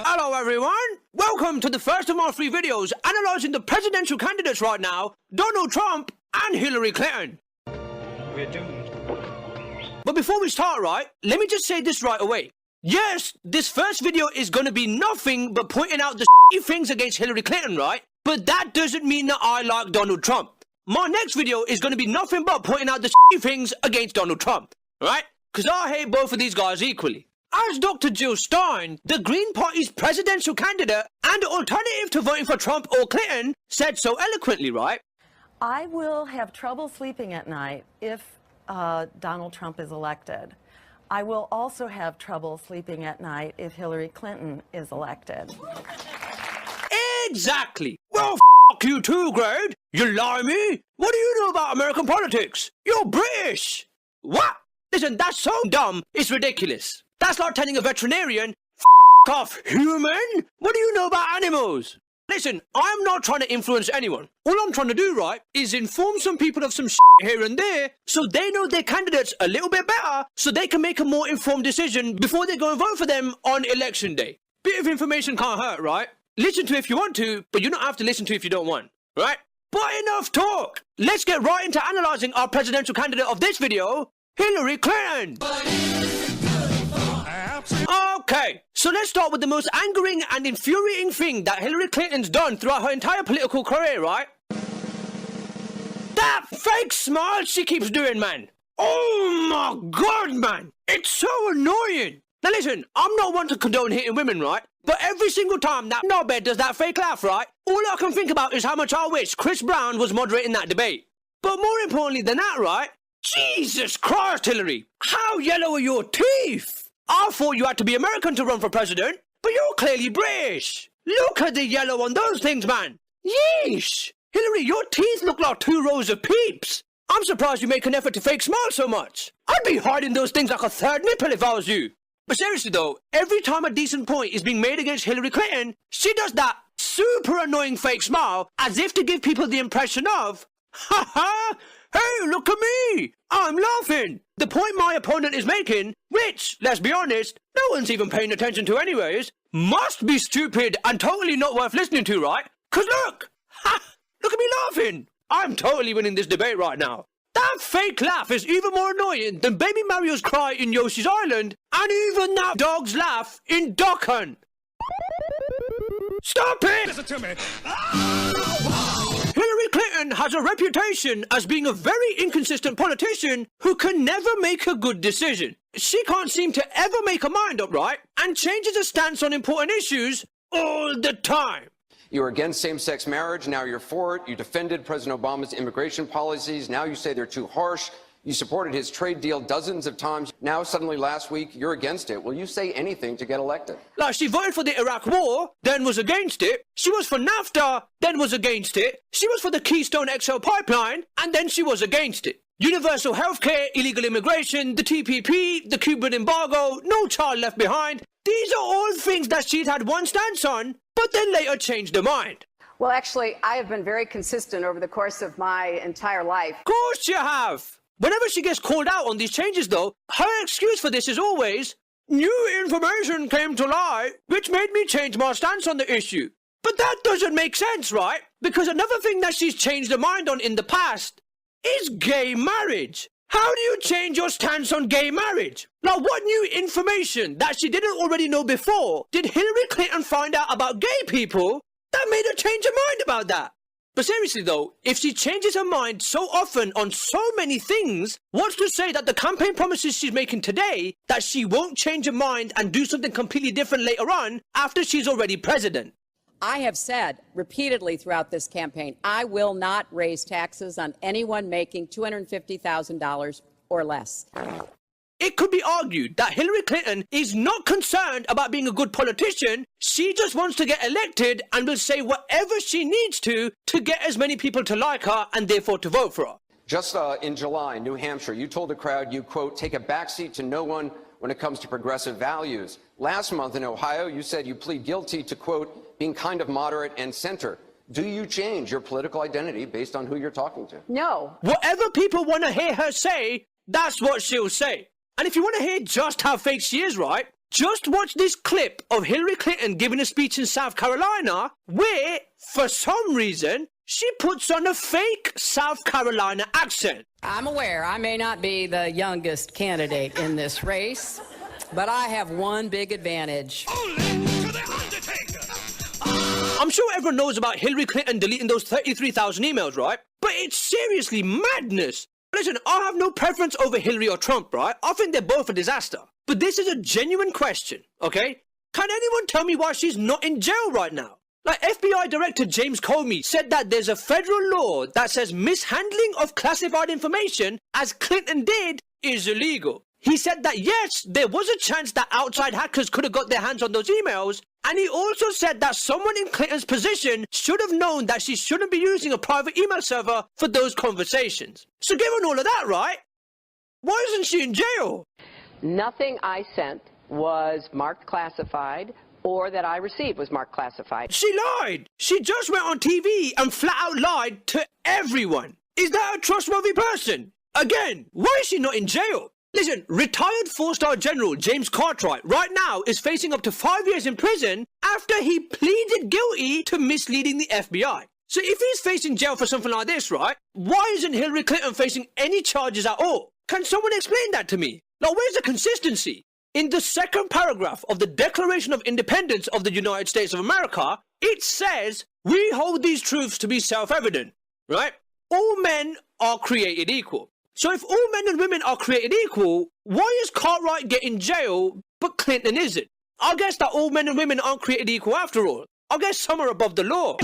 Hello everyone! Welcome to the first of my 3 videos analysing the presidential candidates right now, Donald Trump and Hillary Clinton. We're doomed. But before we start, right, let me just say this right away. Yes, this first video is going to be nothing but pointing out the things against Hillary Clinton, right? But that doesn't mean that I like Donald Trump. My next video is going to be nothing but pointing out the things against Donald Trump, right? Because I hate both of these guys equally. As Dr. Jill Stein, the Green Party's presidential candidate and alternative to voting for Trump or Clinton, said so eloquently, right? I will have trouble sleeping at night if Donald Trump is elected. I will also have trouble sleeping at night if Hillary Clinton is elected. Exactly. Well, f*** you too, Greg. You limey. What do you know about American politics? You're British. What? Listen, that's so dumb, it's ridiculous. That's like telling a veterinarian, f*** off, human. What do you know about animals? Listen, I'm not trying to influence anyone. All I'm trying to do, right, is inform some people of some here and there so they know their candidates a little bit better so they can make a more informed decision before they go and vote for them on election day. Bit of information can't hurt, right? Listen to if you want to, but you don't have to listen to if you don't want, right? But enough talk! Let's get right into analysing our presidential candidate of this video, Hillary Clinton! Okay, so let's start with the most angering and infuriating thing that Hillary Clinton's done throughout her entire political career, right? That fake smile she keeps doing, man! Oh my god, man! It's so annoying! Now listen, I'm not one to condone hitting women, right? But every single time that knobhead does that fake laugh, right? All I can think about is how much I wish Chris Brown was moderating that debate. But more importantly than that, right? Jesus Christ, Hillary! How yellow are your teeth? I thought you had to be American to run for president, but you're clearly British. Look at the yellow on those things, man. Yeesh! Hillary, your teeth look like 2 rows of peeps. I'm surprised you make an effort to fake smile so much. I'd be hiding those things like a 3rd nipple if I was you. But seriously though, every time a decent point is being made against Hillary Clinton, she does that super annoying fake smile as if to give people the impression of, ha ha! Hey, look at me! I'm laughing! The point my opponent is making, which, let's be honest, no one's even paying attention to anyways, must be stupid and totally not worth listening to, right? 'Cause look! Ha! Look at me laughing! I'm totally winning this debate right now. That fake laugh is even more annoying than Baby Mario's cry in Yoshi's Island, and even that dog's laugh in Duck Hunt. Stop it! Listen to me. Hillary Clinton has a reputation as being a very inconsistent politician who can never make a good decision. She can't seem to ever make her mind up, right? And changes her stance on important issues all the time. You were against same-sex marriage, now you're for it. You defended President Obama's immigration policies, now you say they're too harsh. You supported his trade deal dozens of times. Now, suddenly last week, you're against it. Will you say anything to get elected? Like, she voted for the Iraq War, then was against it. She was for NAFTA, then was against it. She was for the Keystone XL pipeline, and then she was against it. Universal healthcare, illegal immigration, the TPP, the Cuban embargo, no child left behind. These are all things that she's had one stance on, but then later changed her mind. Well, actually, I have been very consistent over the course of my entire life. Of course you have. Whenever she gets called out on these changes, though, her excuse for this is always, new information came to light, which made me change my stance on the issue. But that doesn't make sense, right? Because another thing that she's changed her mind on in the past is gay marriage. How do you change your stance on gay marriage? Now, what new information that she didn't already know before did Hillary Clinton find out about gay people that made her change her mind about that? But seriously though, if she changes her mind so often on so many things, what's to say that the campaign promises she's making today, that she won't change her mind and do something completely different later on after she's already president? I have said repeatedly throughout this campaign, I will not raise taxes on anyone making $250,000 or less. It could be argued that Hillary Clinton is not concerned about being a good politician. She just wants to get elected and will say whatever she needs to get as many people to like her and therefore to vote for her. Just in July, New Hampshire, you told the crowd you, quote, take a backseat to no one when it comes to progressive values. Last month in Ohio, you said you plead guilty to, quote, being kind of moderate and center. Do you change your political identity based on who you're talking to? No. Whatever people want to hear her say, That's what she'll say. And if you want to hear just how fake she is, right, just watch this clip of Hillary Clinton giving a speech in South Carolina where, for some reason, she puts on a fake South Carolina accent. I'm aware I may not be the youngest candidate in this race, but I have one big advantage. I'm sure everyone knows about Hillary Clinton deleting those 33,000 emails, right? But it's seriously madness. Listen, I have no preference over Hillary or Trump, right? I think they're both a disaster. But this is a genuine question, okay? Can anyone tell me why she's not in jail right now? Like, FBI Director James Comey said that there's a federal law that says mishandling of classified information, as Clinton did, is illegal. He said that, yes, there was a chance that outside hackers could have got their hands on those emails, and he also said that someone in Clinton's position should have known that she shouldn't be using a private email server for those conversations. So given all of that, right, why isn't she in jail? Nothing I sent was marked classified or that I received was marked classified. She lied. She just went on TV and flat out lied to everyone. Is that a trustworthy person? Again, why is she not in jail? Listen, retired 4-star General James Cartwright right now is facing up to 5 years in prison after he pleaded guilty to misleading the FBI. So if he's facing jail for something like this, right, why isn't Hillary Clinton facing any charges at all? Can someone explain that to me? Now, where's the consistency? In the second paragraph of the Declaration of Independence of the United States of America, it says, we hold these truths to be self-evident, right? All men are created equal. So if all men and women are created equal, why is Cartwright getting jail, but Clinton isn't? I guess that all men and women aren't created equal after all. I guess some are above the law.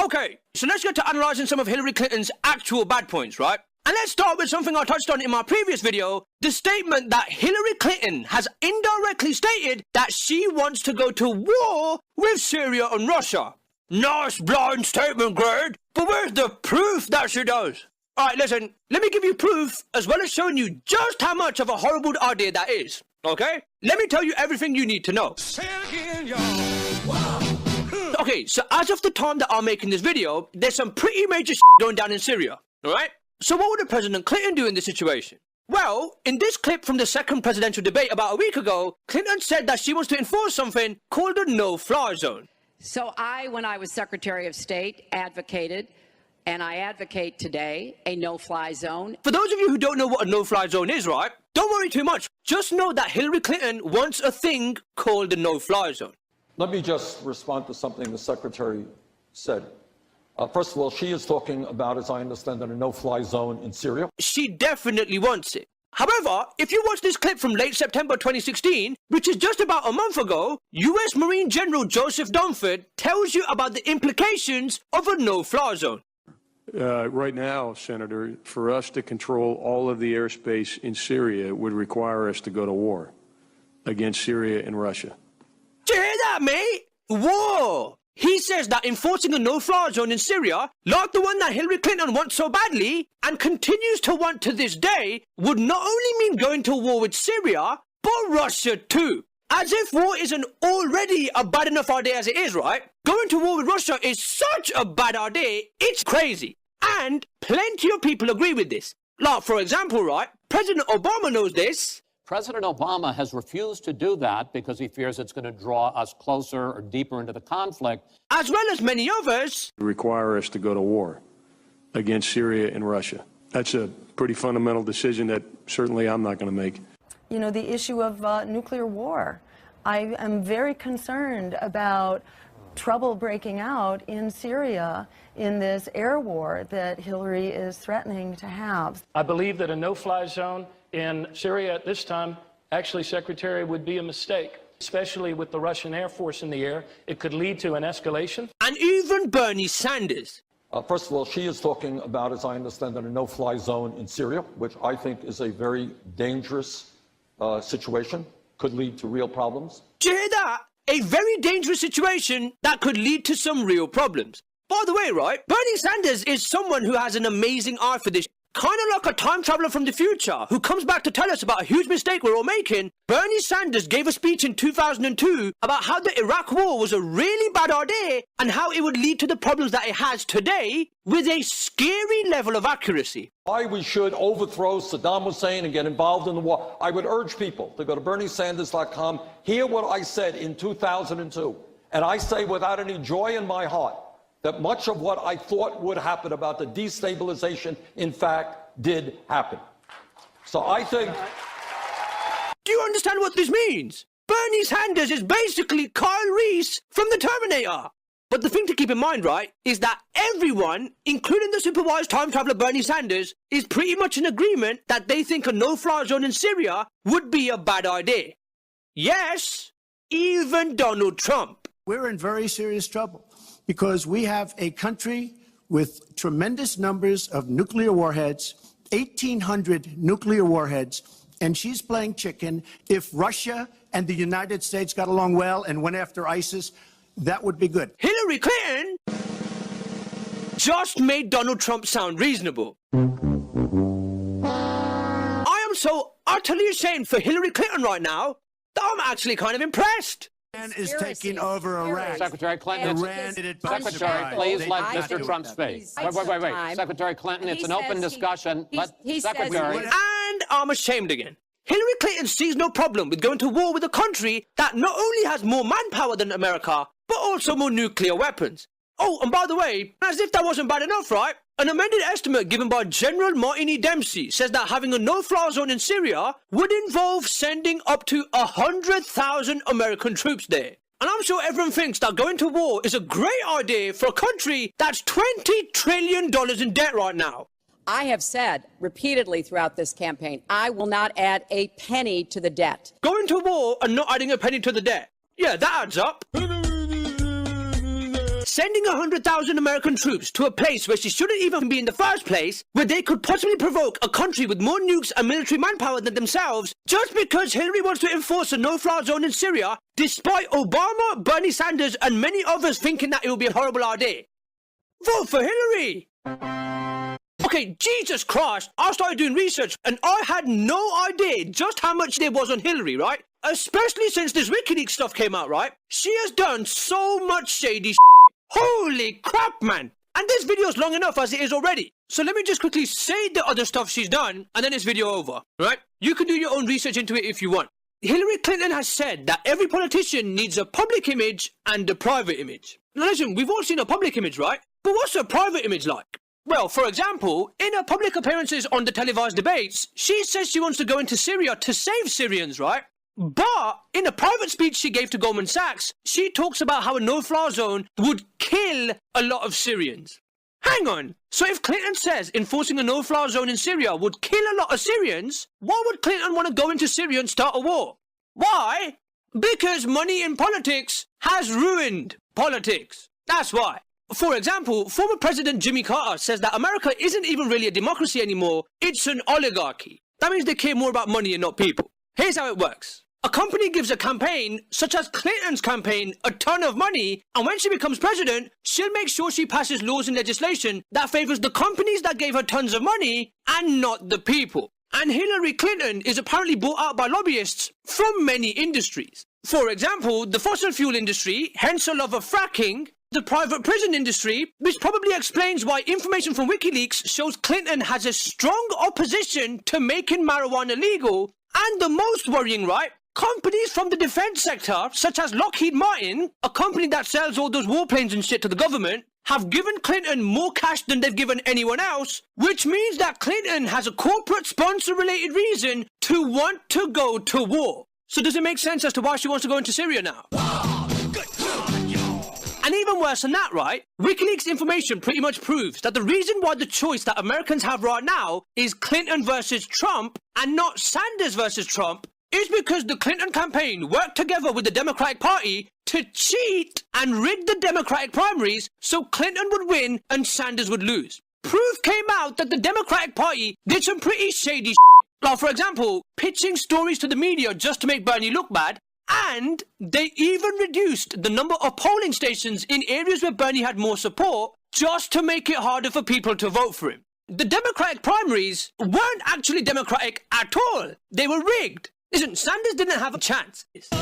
Okay, so let's get to analysing some of Hillary Clinton's actual bad points, right? And let's start with something I touched on in my previous video, the statement that Hillary Clinton has indirectly stated that she wants to go to war with Syria and Russia. Nice blind statement, Greg, but where's the proof that she does? Alright, listen, let me give you proof as well as showing you just how much of a horrible idea that is, okay? Let me tell you everything you need to know. Okay, so as of the time that I'm making this video, there's some pretty major going down in Syria, alright? So what would President Clinton do in this situation? Well, in this clip from the second presidential debate about a week ago, Clinton said that she wants to enforce something called a no-fly zone. So when I was Secretary of State, advocated, and I advocate today, a no-fly zone. For those of you who don't know what a no-fly zone is, right, don't worry too much. Just know that Hillary Clinton wants a thing called a no-fly zone. Let me just respond to something the Secretary said. First of all, she is talking about, as I understand it, a no-fly zone in Syria. She definitely wants it. However, if you watch this clip from late September 2016, which is just about a month ago, US Marine General Joseph Dunford tells you about the implications of a no-fly zone. Right now, Senator, for us to control all of the airspace in Syria would require us to go to war against Syria and Russia. Did you hear that, mate? War! He says that enforcing a no-fly zone in Syria, like the one that Hillary Clinton wants so badly, and continues to want to this day, would not only mean going to war with Syria, but Russia too. As if war isn't already a bad enough idea as it is, right? Going to war with Russia is such a bad idea, it's crazy. And plenty of people agree with this. Like, for example, right, President Obama knows this. President Obama has refused to do that because he fears it's going to draw us closer or deeper into the conflict. As well as many others. Require us to go to war against Syria and Russia. That's a pretty fundamental decision that certainly I'm not going to make. You know, the issue of nuclear war. I am very concerned about trouble breaking out in Syria in this air war that Hillary is threatening to have. I believe that a no-fly zone in Syria at this time, actually, Secretary, would be a mistake, especially with the Russian Air Force in the air. It could lead to an escalation. And even Bernie Sanders. First of all, she is talking about, as I understand it, a no-fly zone in Syria, which I think is a very dangerous situation, could lead to real problems. Do you hear that? A very dangerous situation that could lead to some real problems. By the way, right, Bernie Sanders is someone who has an amazing eye for this. Kind of like a time traveler from the future who comes back to tell us about a huge mistake we're all making, Bernie Sanders gave a speech in 2002 about how the Iraq war was a really bad idea and how it would lead to the problems that it has today with a scary level of accuracy. Why we should overthrow Saddam Hussein and get involved in the war. I would urge people to go to BernieSanders.com, hear what I said in 2002. And I say without any joy in my heart that much of what I thought would happen about the destabilization, in fact, did happen. So I think... Do you understand what this means? Bernie Sanders is basically Kyle Reese from the Terminator. But the thing to keep in mind, right, is that everyone, including the supervised time traveler Bernie Sanders, is pretty much in agreement that they think a no-fly zone in Syria would be a bad idea. Yes, even Donald Trump. We're in very serious trouble because we have a country with tremendous numbers of nuclear warheads, 1,800 nuclear warheads, and she's playing chicken. If Russia and the United States got along well and went after ISIS, that would be good. Hillary Clinton just made Donald Trump sound reasonable. I am so utterly ashamed for Hillary Clinton right now that I'm actually kind of impressed. Iran is taking over Iraq. Secretary Clinton, Secretary, please let Mr. Trump speak. Wait. Secretary Clinton, it's an open discussion. Secretary. And I'm ashamed again. Hillary Clinton sees no problem with going to war with a country that not only has more manpower than America, but also more nuclear weapons. Oh, and by the way, as if that wasn't bad enough, right? An amended estimate given by General Martin E. Dempsey says that having a no-fly zone in Syria would involve sending up to 100,000 American troops there. And I'm sure everyone thinks that going to war is a great idea for a country that's $20 trillion in debt right now. I have said repeatedly throughout this campaign, I will not add a penny to the debt. Going to war and not adding a penny to the debt. Yeah, that adds up. Sending 100,000 American troops to a place where she shouldn't even be in the first place, where they could possibly provoke a country with more nukes and military manpower than themselves, just because Hillary wants to enforce a no-fly zone in Syria, despite Obama, Bernie Sanders, and many others thinking that it would be a horrible idea. Vote for Hillary! Okay, Jesus Christ, I started doing research and I had no idea just how much there was on Hillary, right? Especially since this WikiLeaks stuff came out, right? She has done so much shady shit. Holy crap, man! And this video's long enough as it is already. So let me just quickly say the other stuff she's done and then it's video over, right? You can do your own research into it if you want. Hillary Clinton has said that every politician needs a public image and a private image. Now listen, we've all seen a public image, right? But what's a private image like? Well, for example, in her public appearances on the televised debates, she says she wants to go into Syria to save Syrians, right? But in a private speech she gave to Goldman Sachs, she talks about how a no-fly zone would kill a lot of Syrians. Hang on, so if Clinton says enforcing a no-fly zone in Syria would kill a lot of Syrians, why would Clinton want to go into Syria and start a war? Why? Because money in politics has ruined politics. That's why. For example, former President Jimmy Carter says that America isn't even really a democracy anymore, it's an oligarchy. That means they care more about money and not people. Here's how it works. A company gives a campaign, such as Clinton's campaign, a ton of money, and when she becomes president, she'll make sure she passes laws and legislation that favors the companies that gave her tons of money and not the people. And Hillary Clinton is apparently bought out by lobbyists from many industries. For example, the fossil fuel industry, hence her love of fracking, the private prison industry, which probably explains why information from WikiLeaks shows Clinton has a strong opposition to making marijuana legal, and the most worrying, right? Companies from the defense sector, such as Lockheed Martin, a company that sells all those warplanes and shit to the government, have given Clinton more cash than they've given anyone else, which means that Clinton has a corporate sponsor-related reason to want to go to war. So does it make sense as to why she wants to go into Syria now? And even worse than that, right? WikiLeaks information pretty much proves that the reason why the choice that Americans have right now is Clinton versus Trump and not Sanders versus Trump is because the Clinton campaign worked together with the Democratic Party to cheat and rig the Democratic primaries so Clinton would win and Sanders would lose. Proof came out that the Democratic Party did some pretty shady shit. Like, for example, pitching stories to the media just to make Bernie look bad. And they even reduced the number of polling stations in areas where Bernie had more support just to make it harder for people to vote for him. The Democratic primaries weren't actually democratic at all. They were rigged. Listen, Sanders didn't have a chance. And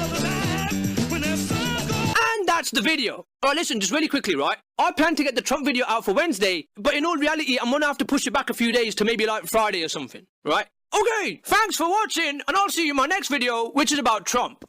that's the video. Alright, listen, just really quickly, right? I plan to get the Trump video out for Wednesday, but in all reality, I'm gonna have to push it back a few days to maybe like Friday or something, right? Okay, thanks for watching, and I'll see you in my next video, which is about Trump.